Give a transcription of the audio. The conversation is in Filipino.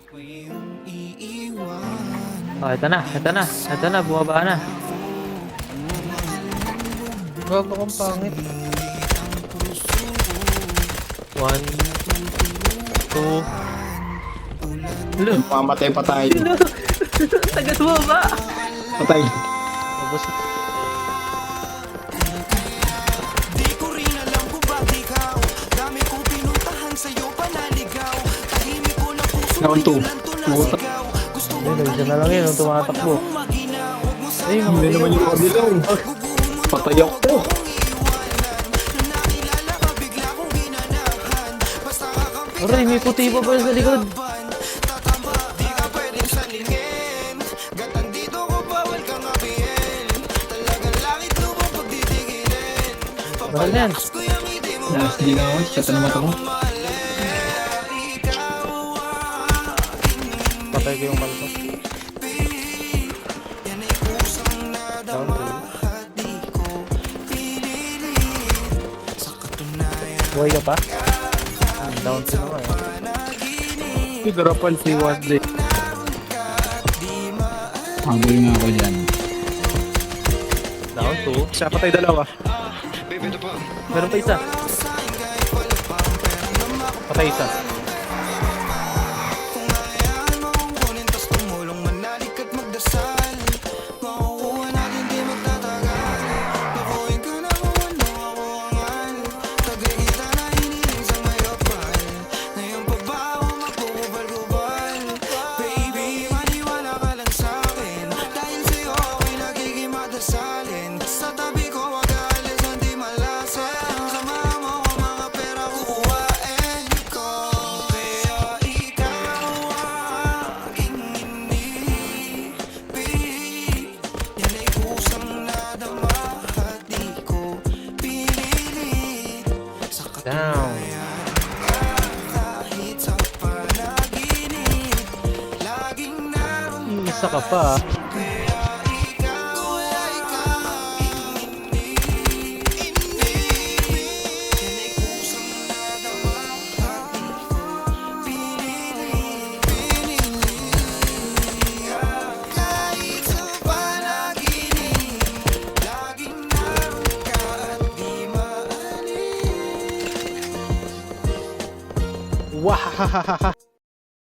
Oh, ito na, bumaba na. Gago kang pangit. 1, 2. Mamatay pa tayo. Tagal bumaba. Patay. Tapos Di ko rin alam kung bakit ikaw dami kong pinuntahan sa'yo panaligaw. Tahimik ko na puso Round two. lang to nasigaw. Gusto ko isa na lang yun, tumatakbo. Ay, Hindi naman yung kabilang. Patay ako. aray, may puti pa pala sa likod. Di ka pwedeng salingin. Gatang dito ko bawal kang abihin. Talagang langit lubong pagdidigilin. Mahal na yan. Papalakas ko yung hindi mo Last di na ako. Shut na mata ko. Patay ko yung balto. Down buhay ka pa? Down to naman eh. Hirapan si Wadley. Habol nga ako dyan. Down 2. Siya patay dalawa. Meron pa isa. Patay isa. Sa tabi ko wag aalis ang di malasan. Samahan mo ko mga pera kukuhain ko. Kaya ikaw aking inibig. Yan ay kusang nadama at di ko pinilit. Sa Down. kahit sa panaginip, laging naroon Isa ka pa. Wahahaha.